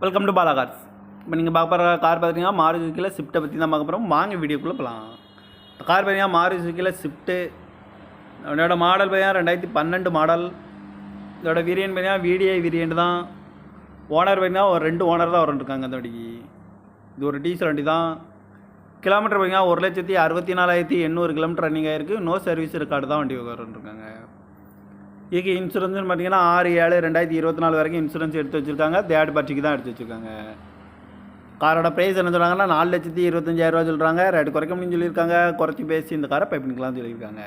Welcome to Bala cars. இப்போ நீங்கள் பார்க்க போகிற கார் பார்த்தீங்கன்னா மாருதி சுசுக்கியில் ஸ்விஃப்ட்டை பற்றி தான் பார்க்க போகிறோம். வாங்க வீடியோக்குள்ளே போகலாம். இந்த கார் பார்த்தீங்கன்னா மாருதி சுசுக்கியில் ஸ்விஃப்ட்டு. இதோட மாடல் பார்த்தீங்கன்னா 2012 மாடல். இதோட வேரியன்ட் பார்த்தீங்கன்னா VDI வேரியன்ட் தான். ஓனர் பார்த்தீங்கன்னா ஒரு 2 ஓனர் தான் இருக்காங்க இந்த வண்டிக்கு. இது ஒரு டீசல் வண்டி தான். கிலோமீட்டர் பார்த்தீங்கன்னா 1,64,800 கிலோமீட்டர் ரன்னிங் ஆகிருக்கு. நோ சர்வீஸ் ரெக்கார்டு தான் வண்டி இருக்காங்க. இதுக்கு இன்சூரன்ஸ்னு பார்த்தீங்கன்னா 6/7/2024 வரைக்கும் இன்சூரன்ஸ் எடுத்து வச்சுருக்காங்க. தேர்ட் பார்ட்டிக்கு தான் எடுத்து வச்சுருக்காங்க. காரோட ப்ரைஸ் என்ன சொல்கிறாங்கன்னா 4,25,000 சொல்கிறாங்க. ரேட்டு குறைக்க முடியும்னு சொல்லியிருக்காங்க. குறைச்சி பேசி இந்த காரை பைப்பிங்களான்னு சொல்லியிருக்காங்க.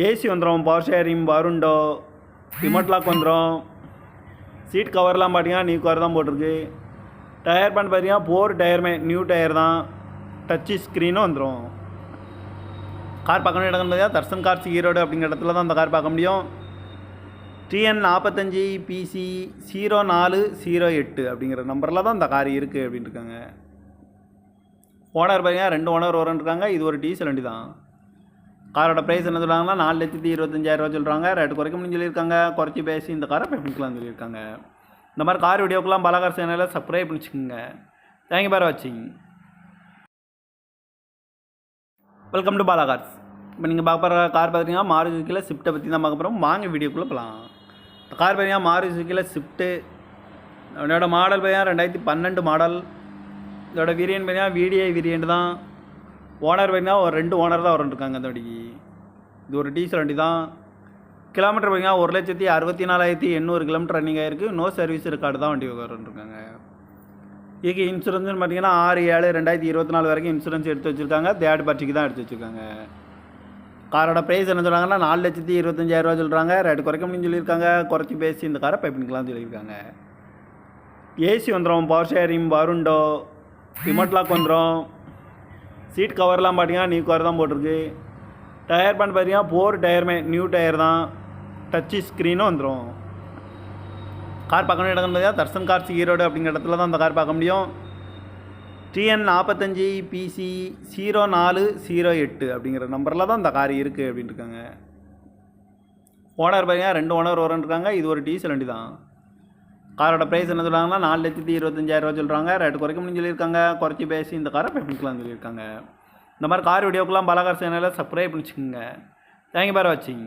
ஏசி வந்துடும், பவர் ஷேரிங், வருண்டோ, ரிமோட் லாக் வந்துடும். சீட் கவர்லாம் பார்த்தீங்கன்னா நியூ கவர் தான் போட்டிருக்கு. டயர் பண்ண பார்த்தீங்கன்னா 4 டயருமே நியூ டயர் தான். டச்சு ஸ்க்ரீனும் வந்துடும். கார் பார்க்கணும் இடங்கள் பார்த்தீங்கன்னா தர்சன் கார்ஸ் ஈரோடு அப்படிங்கிற இடத்துல தான் அந்த கார் பார்க்க முடியும். TN 45 PC 0408 அப்படிங்கிற நம்பரில் தான் இந்த கார் இருக்குது அப்படின்னு இருக்காங்க. ஓனர் பார்த்தீங்கன்னா 2 ஓனர் இருக்காங்க. இது ஒரு டீசல் வண்டி தான். காரோட ப்ரைஸ் என்ன சொல்கிறாங்கன்னா 4,25,000 சொல்கிறாங்க. ரேட்டு குறைக்க முடியும்னு சொல்லியிருக்காங்க. குறைச்சி பேசி இந்த காரை பைப்பிங்களான்னு சொல்லியிருக்காங்க. இந்த மாதிரி கார் வீடியோக்கெல்லாம் பாலா கார் சேனலில் சப்ஸ்கிரைப் பண்ணிச்சுக்கோங்க. தேங்க்யூ ஃபார் வாட்சிங். Welcome to Bala cars. இப்போ நீங்கள் பார்க்க போகிற கார் பார்த்தீங்கன்னா மாருதி சுசுக்கியில் ஸ்விஃப்ட்டை பற்றி தான் பார்க்க போகிறோம். வாங்க வீடியோக்குள்ளே போகலாம். இந்த கார் பார்த்தீங்கன்னா மாருதி சுசுக்கியில் ஸ்விஃப்ட்டு. இதோட மாடல் பார்த்தீங்கன்னா 2012 மாடல். இதோட வேரியன்ட் பார்த்தீங்கன்னா VDI வேரியன்ட் தான். ஓனர் பார்த்தீங்கன்னா ஒரு 2 ஓனர் தான் இருக்காங்க இந்த வண்டிக்கு. இது ஒரு டீசல் வண்டி தான். கிலோமீட்டர் பார்த்தீங்கன்னா 1,64,800 கிலோமீட்டர் ரன்னிங் ஆகிருக்கு. நோ சர்வீஸ் ரெக்கார்டு தான் வண்டி இருக்காங்க. இதுக்கு இன்சூரன்ஸ்னு பார்த்தீங்கன்னா 6/7/2024 வரைக்கும் இன்சூரன்ஸ் எடுத்து வச்சுருக்காங்க. தேர்ட் பார்ட்டிக்கு தான் எடுத்து வச்சுருக்காங்க. காரோட ப்ரைஸ் என்ன சொல்கிறாங்கன்னா 4,25,000 சொல்கிறாங்க. ரேட்டு குறைக்க முடியும்னு சொல்லியிருக்காங்க. குறைச்சி பேசி இந்த காரை பைப்பிங்களான்னு சொல்லியிருக்காங்க. ஏசி வந்துடும், பவர் ஷேரிங், வருண்டோ, ரிமோட் லாக் வந்துடும். சீட் கவர்லாம் பார்த்தீங்கன்னா நியூ கவர் தான் போட்டிருக்கு. டயர் பண்ண பார்த்தீங்கன்னா 4 டயருமே நியூ டயர் தான். டச்சு ஸ்க்ரீனும் வந்துடும். கார் பார்க்கணும் இடங்கள் பார்த்தீங்கன்னா தர்சன் கார்ஸ் ஈரோடு அப்படிங்கிற இடத்துல தான் அந்த கார் பார்க்க முடியும். TN 45 PC 0408 அப்படிங்கிற நம்பரில் தான் இந்த கார் இருக்குது அப்படின்னு இருக்காங்க. ஓனர் பார்த்தீங்கன்னா 2 ஓனர் இருக்காங்க. இது ஒரு டீசல் வண்டி தான். காரோட ப்ரைஸ் என்ன சொல்கிறாங்கன்னா 4,25,000 சொல்கிறாங்க. ரேட்டு குறைக்க முடியும்னு சொல்லியிருக்காங்க. குறைச்சி பேசி இந்த காரை பைப்பிங்களான்னு சொல்லியிருக்காங்க. இந்த மாதிரி கார் வீடியோக்கெல்லாம் பாலா கார் சேனலில் சப்ஸ்கிரைப் பண்ணிச்சுக்கோங்க. தேங்க்யூ ஃபார் வாட்சிங்.